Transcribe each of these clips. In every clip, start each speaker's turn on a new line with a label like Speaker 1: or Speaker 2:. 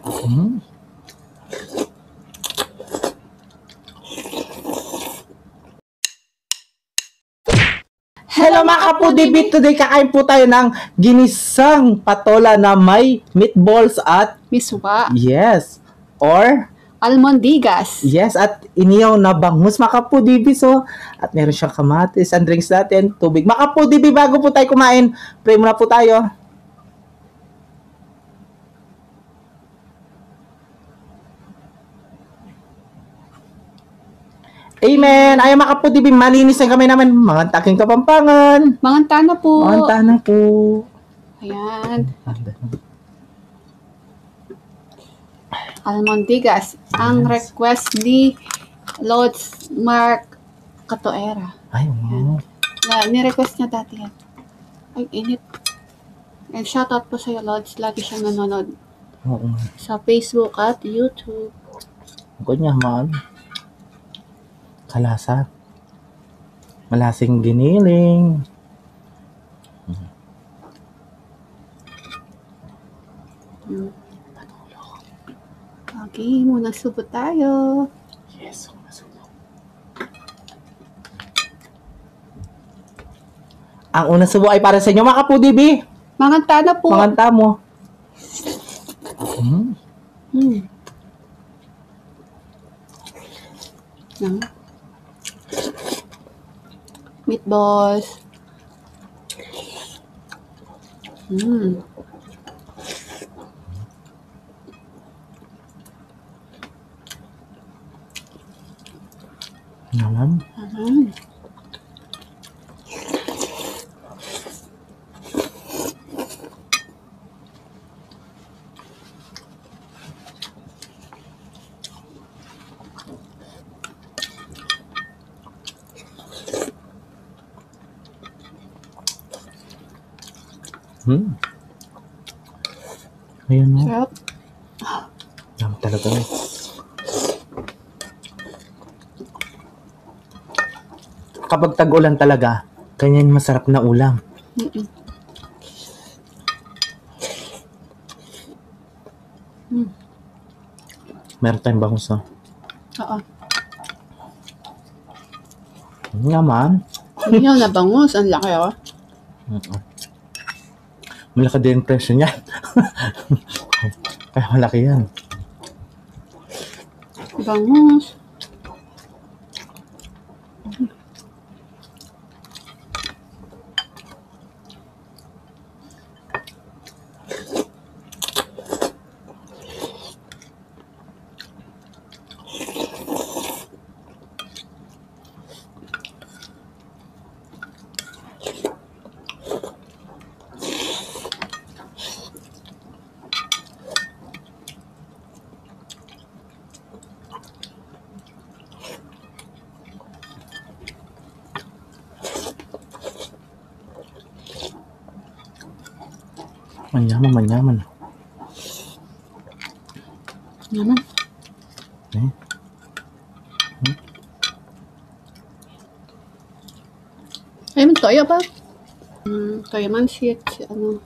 Speaker 1: Hmm. Hello mga kapudibi! Today kakain po tayo ng ginisang patola na may meatballs at
Speaker 2: Miswa.
Speaker 1: yes, or
Speaker 2: Almondigas.
Speaker 1: yes, at iniyaw na bangus mga kapudibi. So, at meron siyang kamatis, and drinks natin, tubig. Mga kapudibi, bago po tayo kumain, pray muna po tayo. Amen! Ay mga kapudibi, malinis ang kamay namin. Mga taking Kapampangan.
Speaker 2: Manganta na po.
Speaker 1: Manta na po.
Speaker 2: Ayan. Almondigas. Ang
Speaker 1: Yes.
Speaker 2: request ni Lods Mark Catoera.
Speaker 1: Ay, wow.
Speaker 2: Ni-request niya dati yan. Ay, init. And shoutout po sa'yo, Lods. Lagi siyang nanonood
Speaker 1: Oo.
Speaker 2: sa Facebook at YouTube.
Speaker 1: Ganyan man. Kalasa. Malasing giniling.
Speaker 2: Okay, muna subo tayo.
Speaker 1: Yes, masubo. Ang unang subo ay para sa inyo, mga kapudibi.
Speaker 2: Manganta na po.
Speaker 1: Manganta mo.
Speaker 2: Yan. Meatballs.
Speaker 1: Naman. Ayan o.
Speaker 2: Sarap.
Speaker 1: Yum talaga. Kapag tag-ulan talaga, ganyan masarap na ulam. Meron tayong bangus o.
Speaker 2: Oo.
Speaker 1: Naman.
Speaker 2: Yan na bangus. Ang laki oh.
Speaker 1: Malaki din presyo niya. Kaya malaki yan.
Speaker 2: Bangus.
Speaker 1: Manyaman, manyaman.
Speaker 2: Naman.
Speaker 1: Eh?
Speaker 2: Ay, may toyo ba? Toyo man shit. Ano?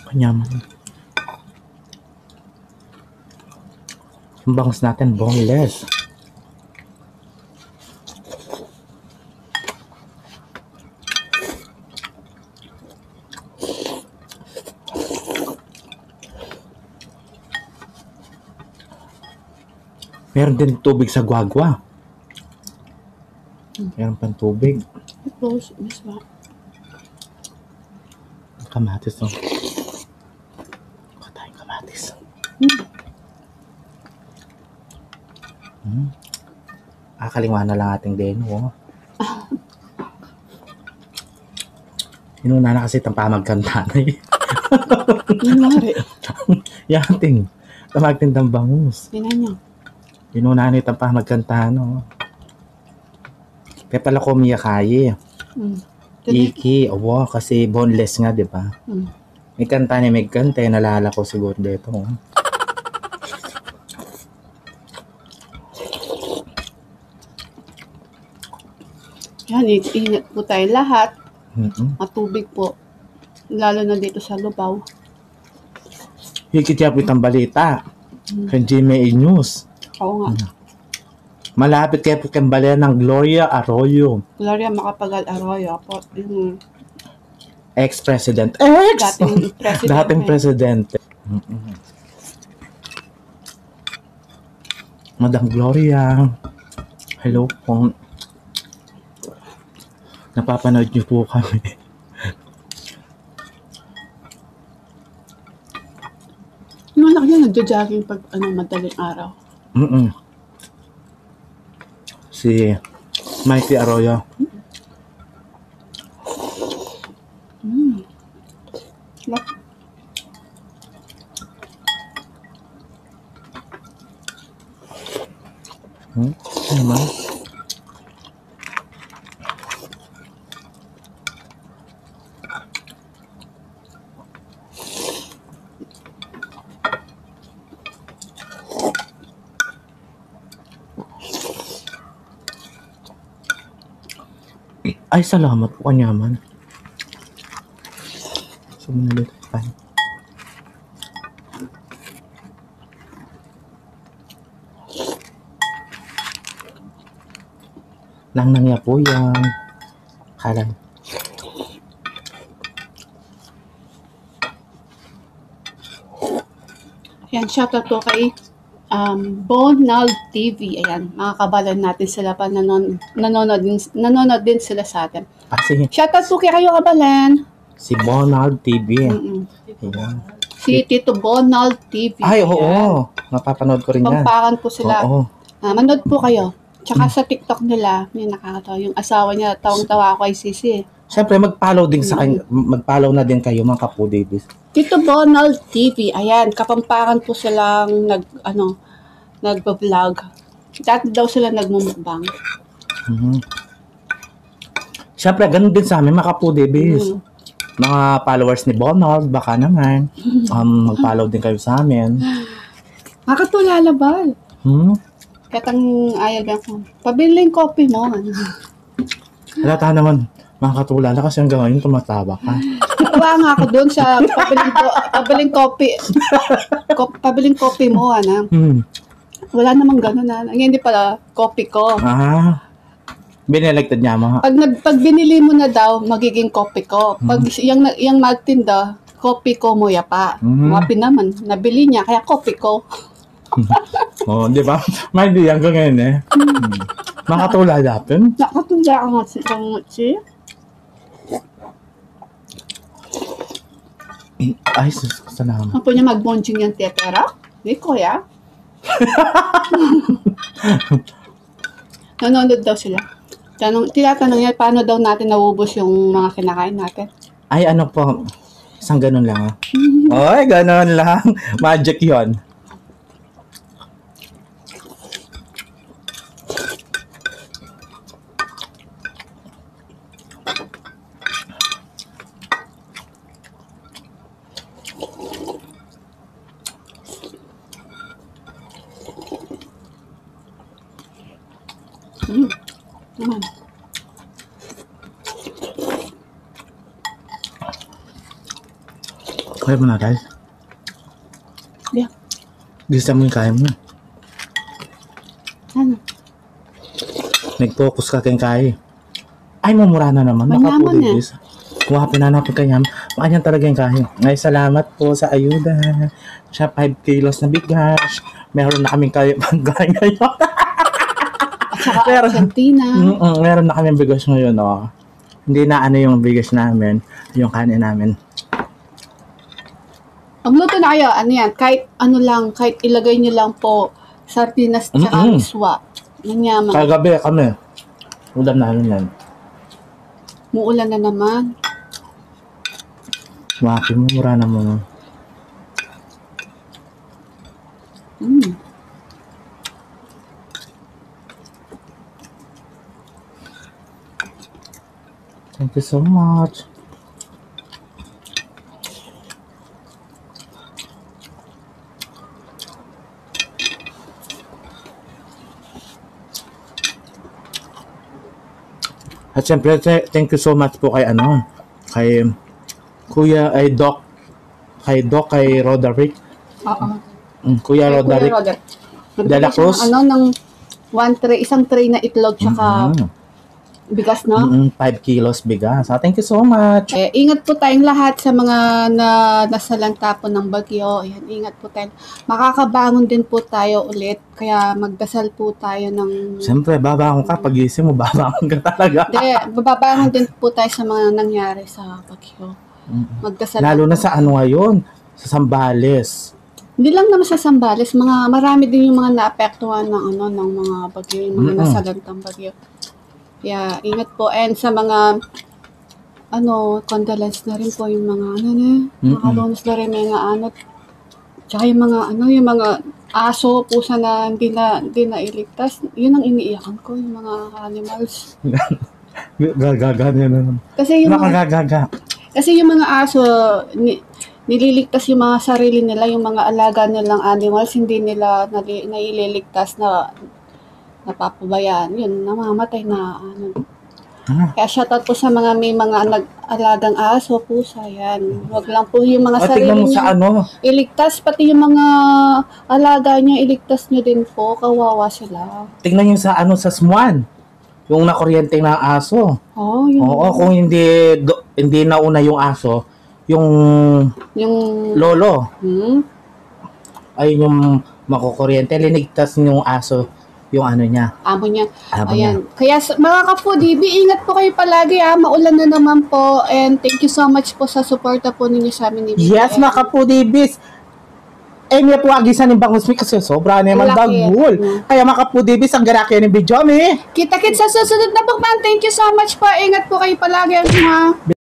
Speaker 1: Manyaman. Yung bangus natin, boneless. Meron din tubig sa guagua. Meron pang tubig.
Speaker 2: Close, miss ba?
Speaker 1: Kamatis, no? Kuha tayong kamatis. Kakalingwa na lang ating deno, oh. Inuna na kasi itang pamagkanta na eh.
Speaker 2: Nangyari.
Speaker 1: Yating. Tamagtindang bangus.
Speaker 2: Tingnan niyo.
Speaker 1: Inuna na itang pamagkanta, no? Kaya pala ko miyakaye. Iki, wow, kasi boneless nga, di ba? May kanta ni Meg kanta, nalala ko siguro dito. Oh.
Speaker 2: Yan, ingat po tayo lahat. Matubig po. Lalo na dito sa Lubao.
Speaker 1: Higit yan po itang balita. Kay GMA News.
Speaker 2: Oo nga.
Speaker 1: Malapit kayo po kang balita ng Gloria Arroyo.
Speaker 2: Gloria Macapagal Arroyo po. Yung
Speaker 1: Ex-president.
Speaker 2: dating president.
Speaker 1: Dating presidente. Madam Gloria. Hello po. Napapanood niyo po kami.
Speaker 2: Yung anak niya nagja-jogging pag madaling araw.
Speaker 1: Si Mikey Arroyo.
Speaker 2: Look.
Speaker 1: Ano ba? Ay, salamat po kanyaman. Sumunod pa. Nang nangya po yan. Kalan.
Speaker 2: Ayan, shoutout po kay Bonald TV. Ayan, mga kabalan natin sila pa nanonood din sila sa atin.
Speaker 1: Sige.
Speaker 2: Shoutout po kay kayo kabalan.
Speaker 1: Si Bonald TV.
Speaker 2: Ayan. Si Tito Bonald TV.
Speaker 1: Ay, oo. Napapanood ko rin yan.
Speaker 2: Pampakan po sila.
Speaker 1: Oo.
Speaker 2: Manood po kayo. Tsaka sa TikTok nila, may nakakatawa. Yung asawa niya, tawang-tawa ako kay Sisi.
Speaker 1: Siyempre, mag-follow din sa kanya. Mag-follow na din kayo, mga Kapo Davis.
Speaker 2: Tito Bonald TV, ayan, Kapampangan po silang nagba-vlog. Dati daw sila nagmumukbang.
Speaker 1: Siyempre, ganun din sa amin, mga Kapo Davis. Mga followers ni Bonald, baka naman, mag-follow din kayo sa amin.
Speaker 2: Makatulala ba? Katang ayaw ba ko. Pabiling coffee mo.
Speaker 1: Halata naman, mga katulala kasi hanggang ngayon tumatawa ka.
Speaker 2: Natuwa nga ako doon sa pabiling coffee. Pabiling coffee mo, Wala namang gano'n na. Hindi pala, coffee ko.
Speaker 1: Biniligtad niya mo.
Speaker 2: Pag binili mo na daw, magiging coffee ko. Pag yung magtinda, coffee ko mo yapa. Wapi naman, nabili niya, kaya coffee ko.
Speaker 1: Oh, di ba? May di hanggang ngayon eh. Makatulala natin.
Speaker 2: Nakatulala ka nga si.
Speaker 1: Ay, salamat.
Speaker 2: Ang po niya mag-bonjing yung tetera? Hindi ko ya. Nanonood daw sila. Tinatanong niya, paano daw natin naubos yung mga kinakain natin?
Speaker 1: Ay, ano po. Isang ganun lang. Ay, ganun lang. Magic yon. Kaya mo na, guys.
Speaker 2: Yeah.
Speaker 1: Gusto mo yung kaya mo.
Speaker 2: Ano?
Speaker 1: Nag-focus ka kayong kaya. Ay, mamura na naman.
Speaker 2: Manyaman eh.
Speaker 1: Kuha, pinanapin kanya. Makanya talaga yung kaya. Ngay, salamat po sa ayuda. Siya 5 kilos na bigas. meron na kaming pagkain ngayon.
Speaker 2: At saka Argentina.
Speaker 1: Meron na kaming bigas ngayon, oh. Hindi na ano yung bigas namin, yung kanin namin.
Speaker 2: Magluto na kayo, ano yan, kahit ano lang, kahit ilagay nyo lang po sardinas at saka iswa. Nanyaman.
Speaker 1: Kagabi kami, ulam namin yan.
Speaker 2: Muulan na naman.
Speaker 1: Mura na mo. Thank you so much. At syempre, thank you so much po kay kay Kuya, kay Roderick.
Speaker 2: Oo.
Speaker 1: Kuya Roderick. De la Cruz.
Speaker 2: Ng isang tray na itlog tsaka bigas, no?
Speaker 1: 5 kilos bigas. Thank you so much.
Speaker 2: Ingat po tayong lahat sa mga nasalanta po ng bagyo. Ayan, ingat po tayo. Makakabangon din po tayo ulit. Kaya magdasal po tayo ng...
Speaker 1: Siyempre, babangon ka. Pag-isip mo, babangon ka talaga.
Speaker 2: Hindi, babangon din po tayo sa mga nangyari sa bagyo. Magdasal.
Speaker 1: Lalo na sa ngayon, sa Zambales.
Speaker 2: Hindi lang naman sa Zambales, marami din yung mga naapektuhan ng ng mga bagyo, yung mga nasalantang bagyo. Kaya ingat po, and sa mga condolence na rin po yung mga nakalonos na rin mga tsaka yung mga aso, pusa na hindi na iligtas. Yun ang iniiyakan ko, yung mga animals.
Speaker 1: Gagaga niya na.
Speaker 2: Kasi yung mga aso, nililigtas yung mga sarili nila, yung mga alaga nilang animals, hindi nila naililigtas na napapabayaan. Yun, namamatay na Kaya shoutout po sa may mga nag-alagang aso, pusa, yan. Huwag lang po yung mga sarili nyo iligtas, pati yung mga alaga nyo, iligtas nyo din po, kawawa sila.
Speaker 1: Tingnan nyo sa Smuan, yung nakuryente ng aso.
Speaker 2: Oo,
Speaker 1: kung hindi nauna yung aso, yung lolo. Ay yung makukuryente, linigtas yung aso, yung niya.
Speaker 2: Amo niya. Ayan. Kaya mga ka-foodie, ingat po kayo palagi maulan na naman po, and thank you so much po sa suporta po ninyo sa amin ni BBM.
Speaker 1: Yes, mga ka-foodie, may po agisan ng bangus kasi sobra naman dagul. Kaya mga ka-foodie, ang garaki ng video,
Speaker 2: Kita-kits sa susunod na pagman. Thank you so much po. Ingat po kayo palagi.